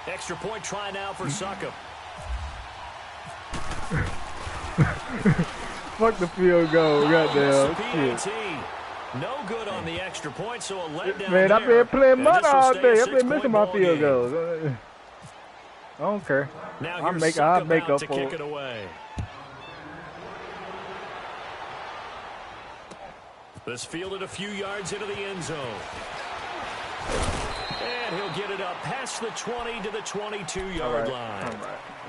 Extra point try now for Suckup. Fuck the field goal. Goddamn. Shit. No good on the extra point, so a letdown. Man, I've been playing mud all day. I've been missing my field game. goals. I don't care. Now I'll make up to for kick it. it away. This fielded a few yards into the end zone. And he'll get it up past the 20 to the 22-yard line.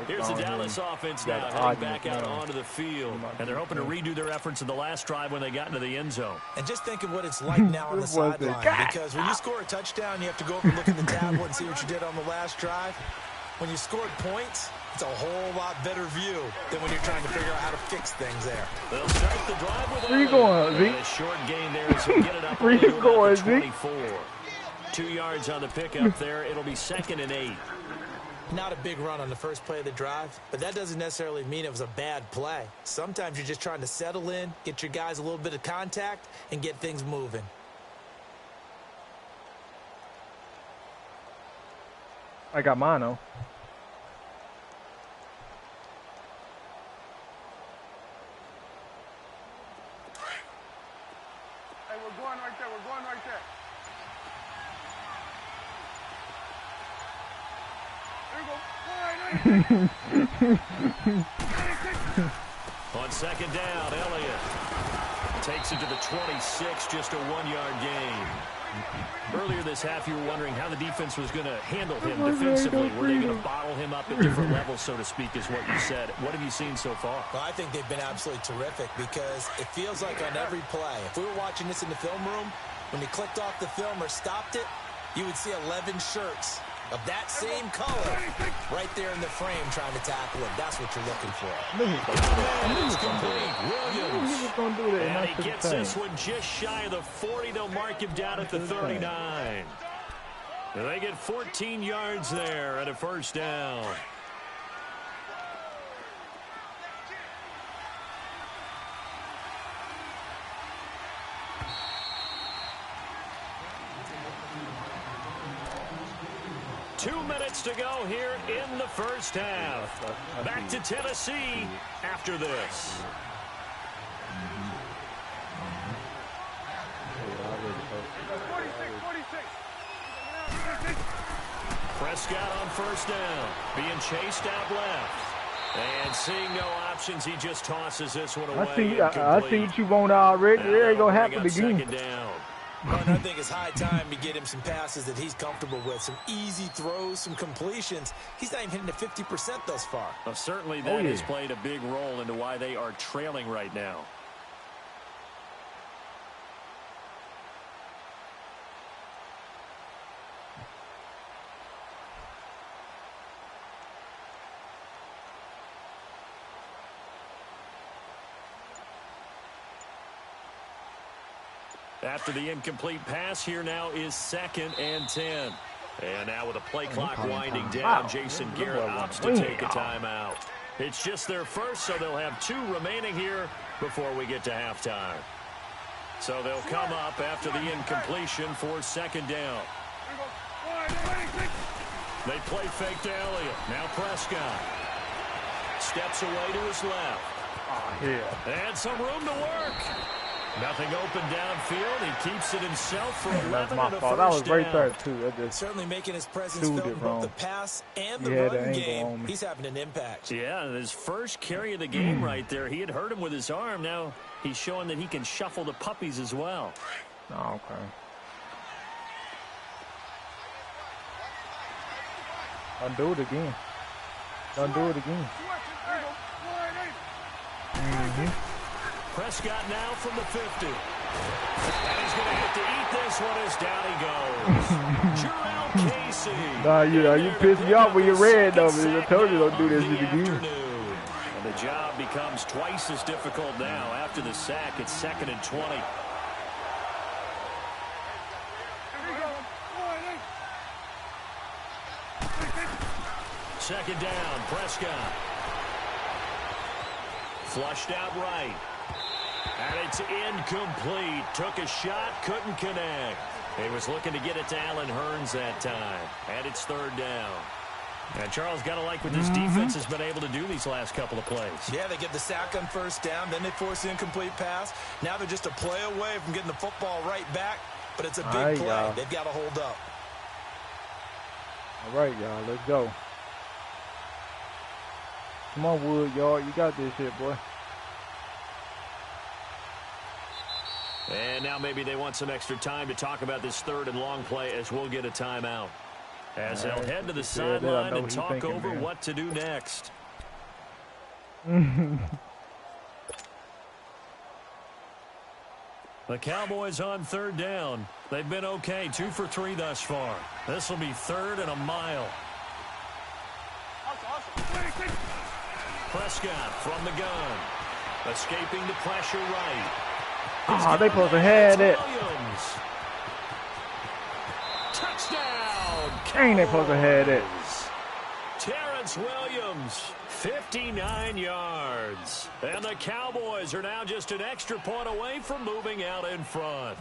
Here's the Dallas offense now heading back out onto the field. And they're hoping to redo their efforts in the last drive when they got into the end zone. And just think of what it's like now on the sideline. Because when you score a touchdown, you have to go over and look at the tablet and see what you did on the last drive. When you scored points, it's a whole lot better view than when you're trying to figure out how to fix things there. They'll start the drive with Where you going, Zeke? a short gain there as he'll get it up Where you going, Zeke? 24. 2 yards on the pickup there. It'll be 2nd and 8. Not a big run on the first play of the drive, but that doesn't necessarily mean it was a bad play. Sometimes you're just trying to settle in, get your guys a little bit of contact, and get things moving. I got mono. Hey, we're going right there. We're going right there. On 2nd down, Elliott takes it to the 26, just a 1-yard gain. Earlier this half, you were wondering how the defense was going to handle him defensively. Were they going to bottle him up at different levels, so to speak, is what you said. What have you seen so far? Well, I think they've been absolutely terrific because it feels like on every play, if we were watching this in the film room, when he clicked off the film or stopped it, you would see 11 shirts of that same color right there in the frame trying to tackle him. That's what you're looking for. It's complete. Williams. And he gets this one just shy of the 40. They'll mark him down at the 39. And they get 14 yards there and a first down. Two minutes to go here in the first half. Back to Tennessee after this. Prescott on first down, being chased out left. And seeing no options, he just tosses this one away. I see what you want already. It ain't going to happen again. Well, I think it's high time to get him some passes that he's comfortable with. Some easy throws, some completions. He's not even hitting the 50% thus far. Well, certainly that has played a big role into why they are trailing right now. After the incomplete pass, here now is 2nd and 10. And now with a play clock winding down, Jason Garrett opts to take a timeout. It's just their first, so they'll have 2 remaining here before we get to halftime. So they'll come up after the incompletion for 2nd down. They play fake to Elliott. Now Prescott steps away to his left. And some room to work. Nothing open downfield. He keeps it himself for 11 and a first down. That was right there, too. Certainly making his presence felt both the pass and the run game. He's having an impact. Yeah, his first carry of the game right there. He had hurt him with his arm. Now he's showing that he can shuffle the puppies as well. Oh, okay. Don't do it again. Don't do it again. Prescott now from the 50. And he's going to have to eat this one as down he goes. Jarrell Casey. Nah, you pissed me off when you read, though. I told you don't do this again. And the job becomes twice as difficult now. After the sack, it's 2nd and 20. Second down, Prescott. Flushed out right. And it's incomplete. Took a shot, couldn't connect. He was looking to get it to Allen Hurns that time. And it's 3rd down. And Charles, got to like what this defense has been able to do these last couple of plays. Yeah, they get the sack on first down, then they force the incomplete pass. Now they're just a play away from getting the football right back, but it's a big play. They've got to hold up. All right, y'all, let's go. Come on, Wood, y'all. You got this shit, boy. And now maybe they want some extra time to talk about this 3rd and long play as we'll get a timeout. As they'll head to the sideline and talk over what to do next. The Cowboys on 3rd down. They've been okay, 2 for 3 thus far. This will be 3rd and a mile. Prescott from the gun. Escaping the pressure right. Ah, they supposed to have it. Touchdown. Dang, they supposed to have it. Terrence Williams, 59 yards. And the Cowboys are now just an extra point away from moving out in front.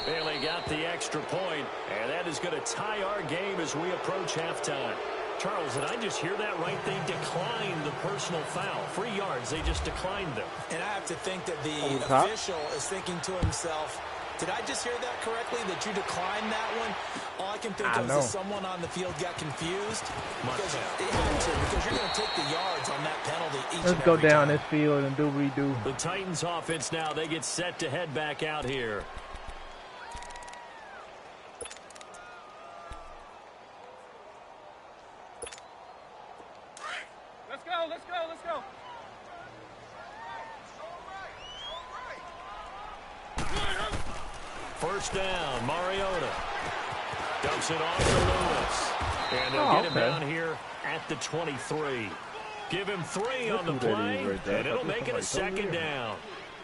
Bailey got the extra point, and that is going to tie our game as we approach halftime. Charles, did I just hear that right? They declined the personal foul. 3 yards, they just declined them. And I have to think that the official is thinking to himself, did I just hear that correctly, that you declined that one? All I can think of is that someone on the field got confused. Because they had to, because you're going to take the yards on that penalty each Let's go down this field and do what we do. The Titans offense now, they get set to head back out here. Let's go. First down, Mariota. Dumps it off to Lewis. And they'll get him down here at the 23. Give him 3 on the play, and it'll make it a 2nd down.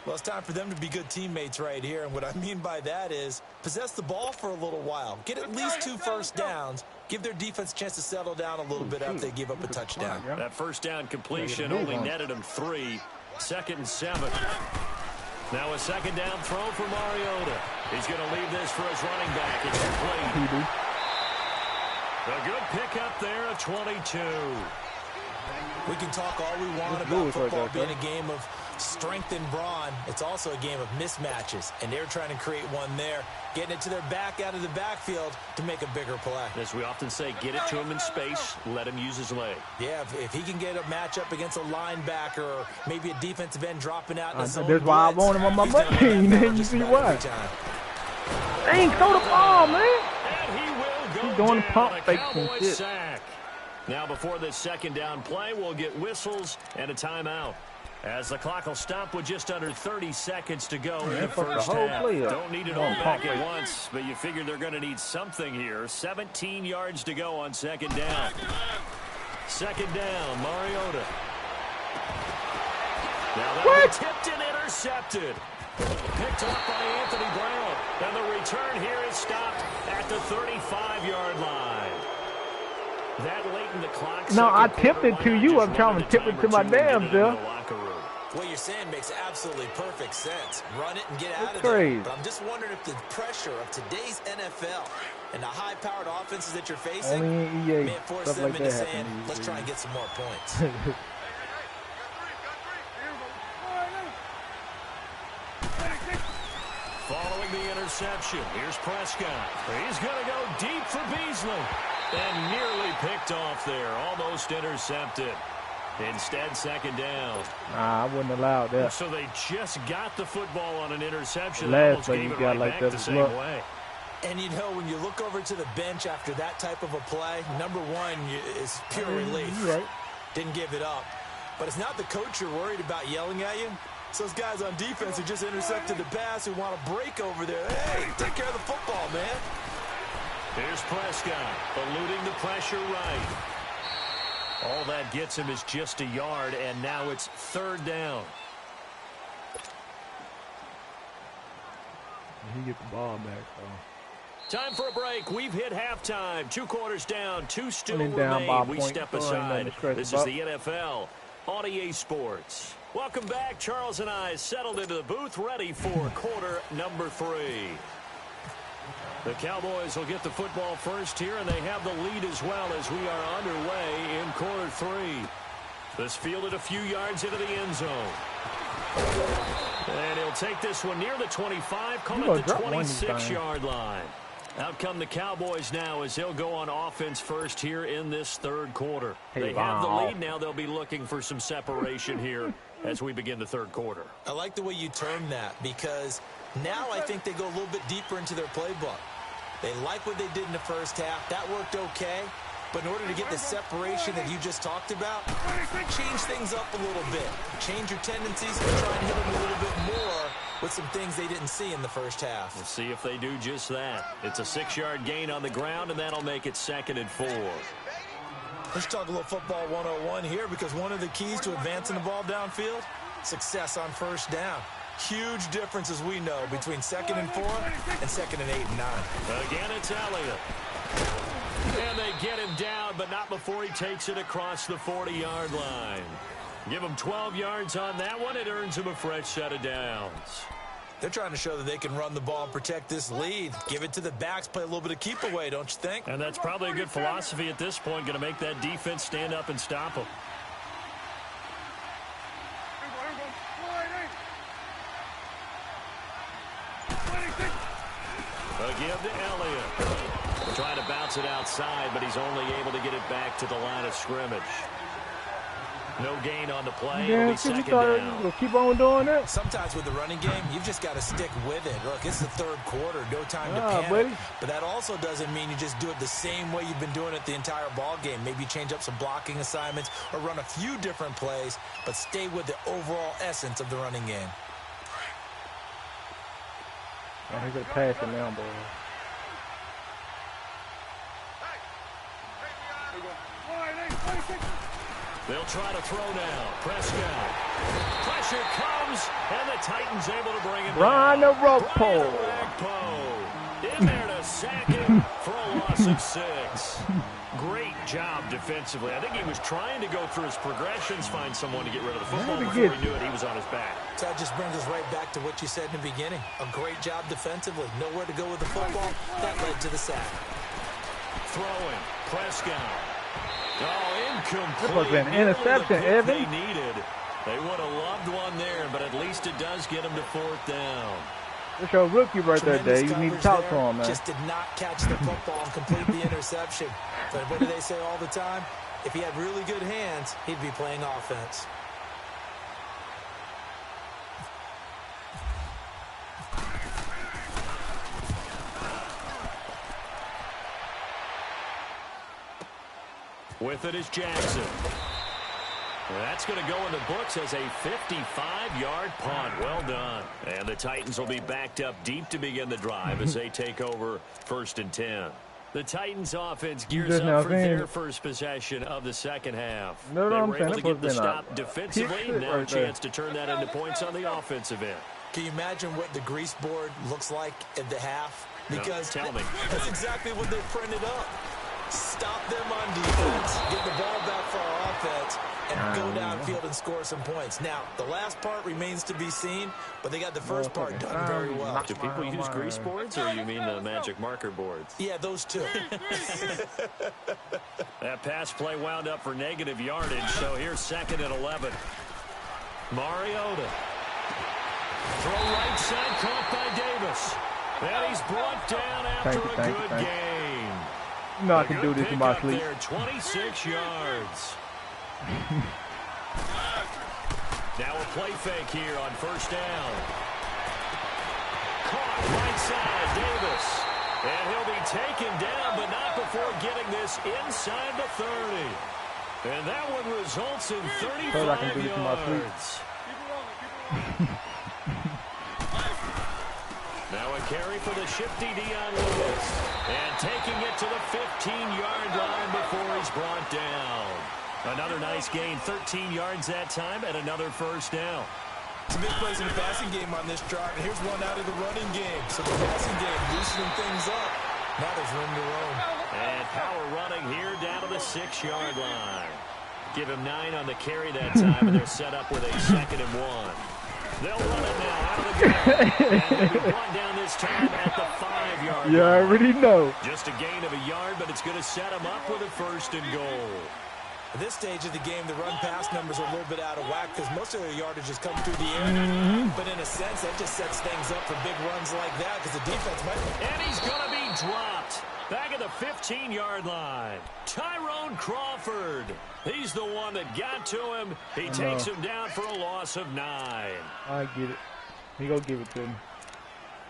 Well, it's time for them to be good teammates right here. And what I mean by that is possess the ball for a little while. Get at least 2 first downs. Give their defense a chance to settle down a little bit after they give up a touchdown. That first down completion only netted him 3. 2nd and 7. Now a 2nd down throw for Mariota. He's going to leave this for his running back. It's complete. A good pickup there at 22. We can talk all we want about football being a game of strength and brawn. It's also a game of mismatches, and they're trying to create one there, getting it to their back out of the backfield to make a bigger play. As we often say, get it to him in space, let him use his leg. Yeah, if he can get a matchup against a linebacker or maybe a defensive end dropping out in the zone. That's why I want him on my butt team, man. You see why? Dang, throw the ball, man. And he will go He's doing down, pump fakes and shit. Sack. Now before this 2nd down play, we'll get whistles and a timeout. As the clock will stop with just under 30 seconds to go in the first half. Don't need it all back at once, but you figure they're going to need something here. 17 yards to go on 2nd down. 2nd down, Mariota. Now that tipped and intercepted. Picked up by Anthony Brown. And the return here is stopped at the 35-yard line. That late in the clock. No, I tipped it to you. I'm trying to tip it to my damn self. What you're saying makes absolutely perfect sense. Run it and get out of there. But I'm just wondering if the pressure of today's NFL and the high-powered offenses that you're facing may force them into saying, let's try and get some more points. Following the interception, here's Prescott. He's going to go deep for Beasley. And nearly picked off there. Almost intercepted. Instead, 2nd down. Nah, I wouldn't allow that. So they just got the football on an interception. Last play you got like that the same way. And, you know, when you look over to the bench after that type of a play, number one is pure relief. Right. Didn't give it up. But it's not the coach you're worried about yelling at you. It's those guys on defense who just intercepted the pass who want to break over there. Hey, take care of the football, man. Here's Prescott, eluding the pressure right. All that gets him is just a yard, and now it's 3rd down. He get the ball back, though. Time for a break. We've hit halftime. 2 quarters down, 2 still remain. We step aside. This is the NFL on EA Sports. Welcome back. Charles and I settled into the booth, ready for quarter number 3. The Cowboys will get the football first here, and they have the lead as well as we are underway in quarter 3. This fielded a few yards into the end zone. And he'll take this one near the 25, call it the 26-yard line. Out come the Cowboys now as they'll go on offense first here in this third quarter. They have the lead. Now they'll be looking for some separation here as we begin the third quarter. I like the way you term that because now I think they go a little bit deeper into their playbook. They like what they did in the first half. That worked okay. But in order to get the separation that you just talked about, change things up a little bit. Change your tendencies and try and hit them a little bit more with some things they didn't see in the first half. We'll see if they do just that. It's a 6-yard gain on the ground, and that'll make it 2nd and 4. Let's talk a little football 101 here because one of the keys to advancing the ball downfield, success on first down. Huge difference, as we know, between 2nd and 4 and 2nd and 8 and 9. Again, it's Elliott. And they get him down, but not before he takes it across the 40-yard line. Give him 12 yards on that one. It earns him a fresh set of downs. They're trying to show that they can run the ball and protect this lead. Give it to the backs, play a little bit of keep away, don't you think? And that's probably a good philosophy at this point, going to make that defense stand up and stop them. A give to Elliott. Trying to bounce it outside, but he's only able to get it back to the line of scrimmage. No gain on the play. It'll be 2nd down. We'll keep on doing that. Sometimes with the running game, you've just got to stick with it. Look, it's the third quarter. No time to panic. Buddy. But that also doesn't mean you just do it the same way you've been doing it the entire ball game. Maybe change up some blocking assignments or run a few different plays, but stay with the overall essence of the running game. Oh, he's going to pass it now, boy. They'll try to throw now. Prescott. Pressure comes, and the Titans able to bring him Brian down. Ragpo. In there to sack him for a loss of 6. Great job defensively. I think he was trying to go through his progressions, find someone to get rid of the football before he knew it. He was on his back. So that just brings us right back to what you said in the beginning. A great job defensively. Nowhere to go with the football. That led to the sack. Throwing. Prescott. Oh, incomplete. That was an interception, Evan. They needed. They would have loved one there, but at least it does get them to 4th down. That's your rookie right there, Dave. You need to talk to him, man. Just did not catch the football and complete the interception. But what do they say all the time? If he had really good hands, he'd be playing offense. With it is Jackson. That's going to go in the books as a 55-yard punt. Well done. And the Titans will be backed up deep to begin the drive as they take over 1st and 10. The Titans offense gears up for their first possession of the second half. They were able to get the stop defensively. Now a chance to turn that into points on the offensive end. Can you imagine what the grease board looks like at the half? Because tell me. That's exactly what they printed up. Stop them on defense, get the ball back for our offense, and go downfield and score some points. Now, the last part remains to be seen, but they got the first part done very well. Do people use grease boards, or you mean the magic marker boards? Yeah, those two. That pass play wound up for negative yardage, so here's 2nd and 11. Mariota. Throw right side, caught by Davis. And he's brought down after a good game. You know I can do this in my sleep. There, 26 yards. Now a play fake here on 1st down. Caught right side, Davis. And he'll be taken down, but not before getting this inside the 30. And that one results in 35 yards. Now a carry for the shifty Dion Lewis. And taking it to the 15-yard line before he's brought down. Another nice gain, 13 yards that time, and another 1st down. Some big plays in the passing game on this drive, and here's one out of the running game. So the passing game loosening things up. Now there's room to roam. And power running here down to the 6-yard line. Give him 9 on the carry that time, and they're set up with a 2nd and 1. They'll run it now out of the gun. And they'll be brought down this time at the 5-yard line. You already know. Just a gain of a yard, but it's going to set them up with a 1st and goal. At this stage of the game, the run-pass numbers are a little bit out of whack because most of their yardage is coming through the air. But in a sense, that just sets things up for big runs like that because the defense might... And he's going to be dropped. Back at the 15-yard line. Tyrone Crawford. He's the one that got to him. He takes him down for a loss of 9. I get it. He gonna give it to him.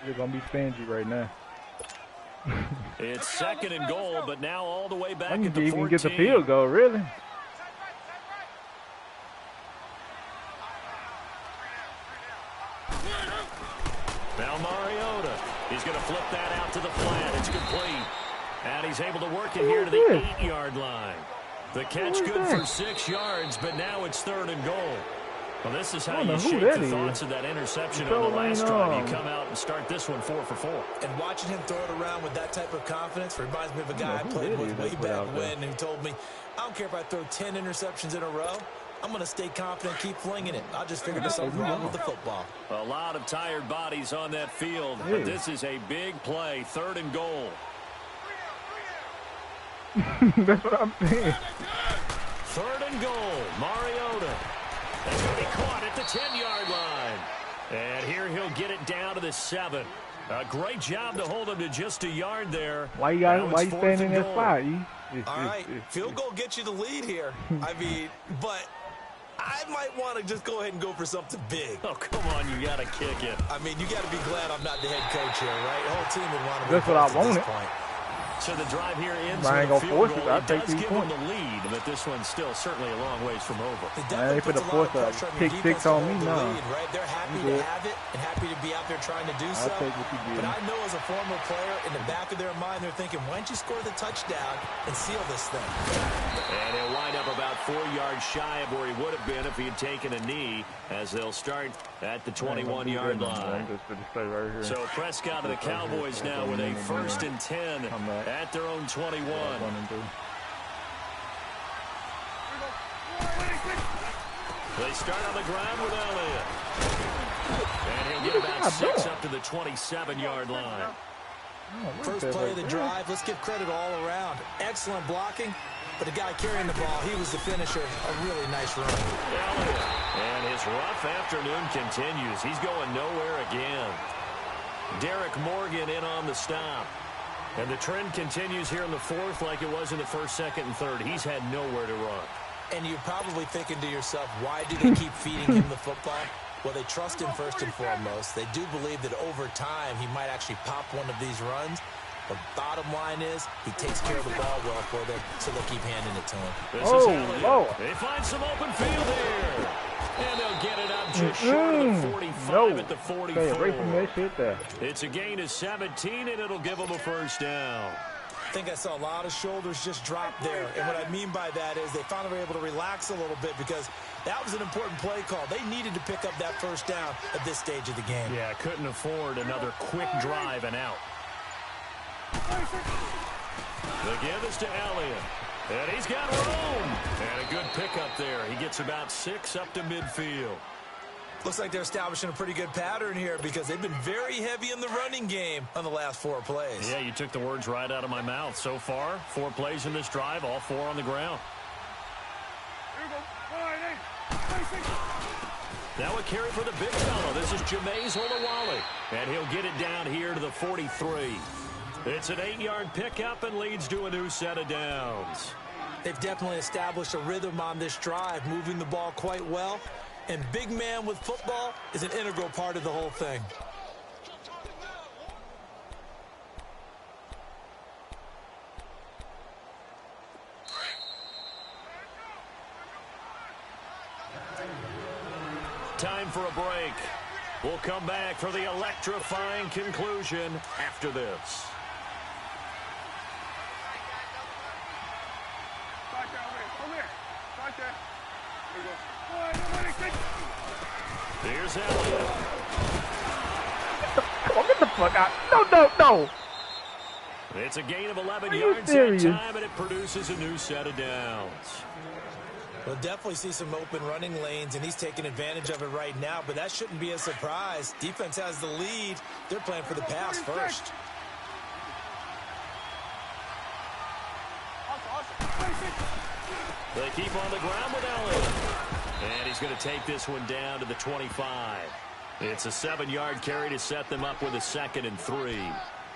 They're gonna be stingy right now. It's 2nd and goal, but now all the way back at the 14. You can get the field goal, really. Now Mariota. He's going to flip that out to the flat. It's complete. And he's able to work it here to the 8-yard line. The catch good for 6 yards, but now it's 3rd and goal. Well, this is how you shape the thoughts of that interception on the last drive. You come out and start this one 4 for 4. And watching him throw it around with that type of confidence reminds me of a guy I played with way back when who told me, I don't care if I throw 10 interceptions in a row. I'm going to stay confident, keep flinging it. I'll just figure there's something wrong with the football. A lot of tired bodies on that field, but this is a big play, 3rd and goal. That's what I'm saying. 3rd and goal, Mariota. That's going to be caught at the 10-yard line. And here he'll get it down to the 7. A great job to hold him to just a yard there. Why you standing in that spot? All right, field goal gets you the lead here. I mean, but I might want to just go ahead and go for something big. Oh, come on, you got to kick it. I mean, you got to be glad I'm not the head coach here, right? The whole team would want to. That's what I wanted. So the drive here ends I ain't with a gonna field force goal. it. I'll It take does 3 give points. them the lead, but this one's still certainly a long ways from over. I ain't put the force up. Pick 6 on me, no. Right? They're happy to have it and happy to be out there trying to do so. I'll take what you did. But I know as a former player, in the back of their mind, they're thinking, why don't you score the touchdown and seal this thing? And he'll wind up about 4 yards shy of where he would have been if he had taken a knee, as they'll start at the 21-yard line. So Prescott and the Cowboys now with a 1st and 10 at their own 21. They start on the ground with Elliott. And he'll get about 6 up to the 27-yard line. First play of the drive. Let's give credit all around. Excellent blocking. But the guy carrying the ball, he was the finisher. A really nice run. Elliott. And his rough afternoon continues. He's going nowhere again. Derek Morgan in on the stop. And the trend continues here in the 4th like it was in the 1st, 2nd, and 3rd. He's had nowhere to run. And you're probably thinking to yourself, why do they keep feeding him the football? Well, they trust him first and foremost. They do believe that over time he might actually pop one of these runs. The bottom line is he takes care of the ball well for them, so they'll keep handing it to him. This is Elliott. They find some open field here. And they'll get it up just short of the 45 at the 44. It's a gain of 17, and it'll give them a 1st down. I think I saw a lot of shoulders just drop there. And what I mean by that is they finally were able to relax a little bit because that was an important play call. They needed to pick up that 1st down at this stage of the game. Yeah, couldn't afford another quick drive and out. The give is to Elliott. And he's got room. And a good pickup there. He gets about 6 up to midfield. Looks like they're establishing a pretty good pattern here because they've been very heavy in the running game on the last 4 plays. Yeah, you took the words right out of my mouth. So far, 4 plays in this drive, all 4 on the ground. Now a carry for the big fella. This is Jameis Olawale. And he'll get it down here to the 43. It's an 8-yard pickup and leads to a new set of downs. They've definitely established a rhythm on this drive, moving the ball quite well. And big man with football is an integral part of the whole thing. Time for a break. We'll come back for the electrifying conclusion after this. Here's Elliott. Come on, get the fuck out. No. It's a gain of 11 yards that time, and it produces a new set of downs. We'll definitely see some open running lanes, and he's taking advantage of it right now, but that shouldn't be a surprise. Defense has the lead. They're playing for the pass first. They keep on the ground with Elliott. And he's going to take this one down to the 25. It's a 7-yard carry to set them up with a 2nd and 3.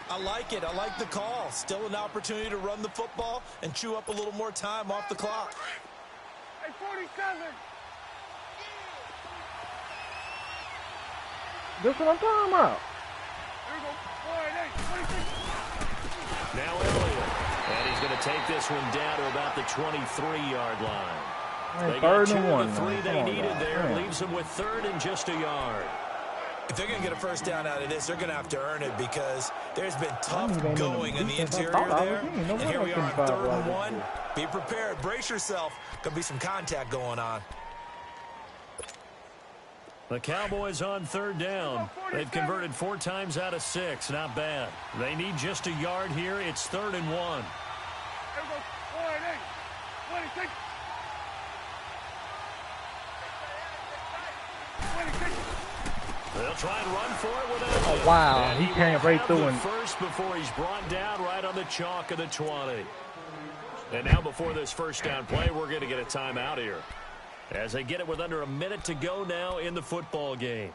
I like it. I like the call. Still an opportunity to run the football and chew up a little more time off the clock. Hey, 47. This what I'm talking about. Here we go. 46. Now Elliott. And he's going to take this one down to about the 23-yard line. They got 2 of the 3 they needed there. Leaves them with 3rd and just a yard. If they're going to get a first down out of this, they're going to have to earn it because there's been tough going in the interior there. And here we are on 3rd and 1. Be prepared. Brace yourself. Going to be some contact going on. The Cowboys on 3rd down. They've converted 4 times out of 6. Not bad. They need just a yard here. It's 3rd and 1. Here we go. 26. 26. They'll try and run for it with Elliott. Oh, wow. He came right through him. First before he's brought down right on the chalk of the 20. And now before this first down play, we're going to get a timeout here. As they get it with under a minute to go now in the football game.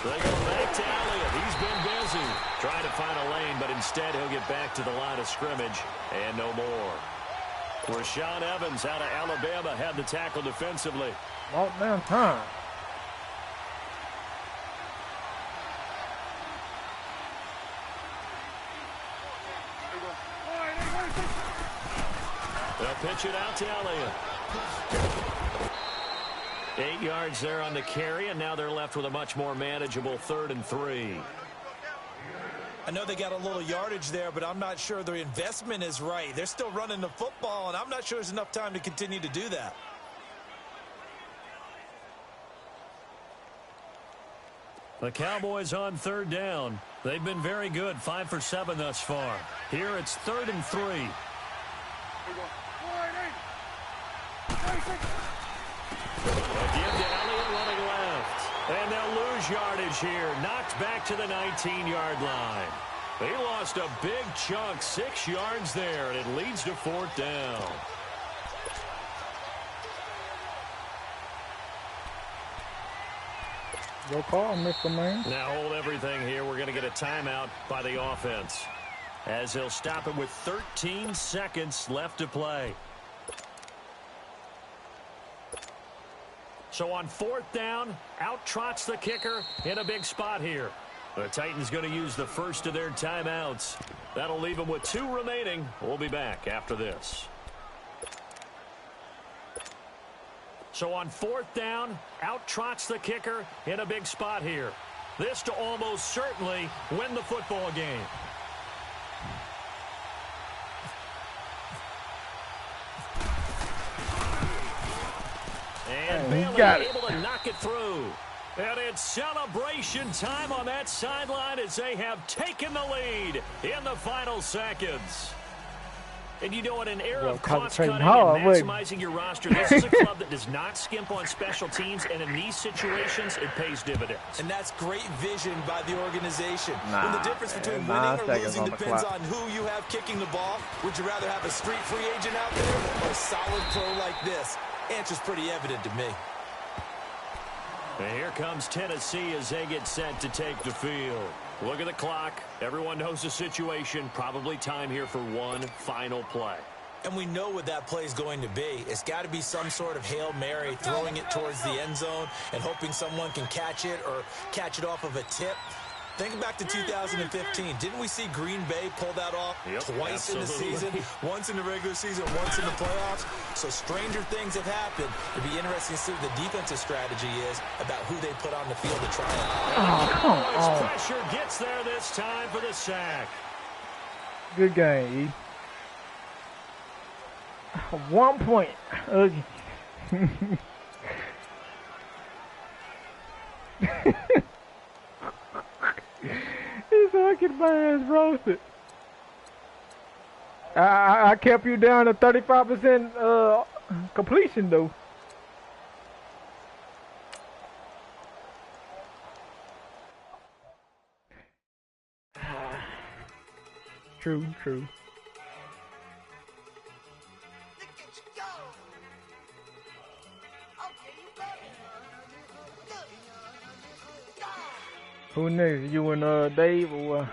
They go back to Elliott. He's been busy trying to find a lane, but instead he'll get back to the line of scrimmage and no more. Rashaan Evans out of Alabama had the tackle defensively. Walk down time. They'll pitch it out to Elliott. 8 yards there on the carry, and now they're left with a much more manageable 3rd and 3. I know they got a little yardage there, but I'm not sure their investment is right. They're still running the football, and I'm not sure there's enough time to continue to do that. The Cowboys on 3rd down. They've been very good, 5 for 7 thus far. Here it's 3rd and 3. Again to Elliott running left. And they'll lose yardage here. Knocked back to the 19-yard line. They lost a big chunk, 6 yards there, and it leads to 4th down. Go call, Mr. Man. Now hold everything here. We're going to get a timeout by the offense, as he'll stop it with 13 seconds left to play. So on 4th down, out trots the kicker in a big spot here. The Titans going to use the first of their timeouts. That'll leave them with 2 remaining. We'll be back after this. So on 4th down, out trots the kicker in a big spot here. This to almost certainly win the football game. And Bailey able to knock it through. And it's celebration time on that sideline as they have taken the lead in the final seconds. And you know, in an era of cost-cutting and maximizing your roster, this is a club that does not skimp on special teams, and in these situations, it pays dividends. And that's great vision by the organization. When the difference between winning or losing depends on who you have kicking the ball, would you rather have a street free agent out there or a solid pro like this? Answer's pretty evident to me. And here comes Tennessee as they get set to take the field. Look at the clock. Everyone knows the situation. Probably time here for one final play. And we know what that play is going to be. It's got to be some sort of Hail Mary, throwing it towards the end zone and hoping someone can catch it or catch it off of a tip. Think back to 2015. Didn't we see Green Bay pull that off twice in the season? Once in the regular season, once in the playoffs. So stranger things have happened. It'd be interesting to see what the defensive strategy is about who they put on the field to try it. Oh, come on. Pressure gets there this time for the sack. Good game, E. 1 point. He's fucking my ass roasted. I kept you down to 35% completion though. True, true. Who next? You and Dave or what?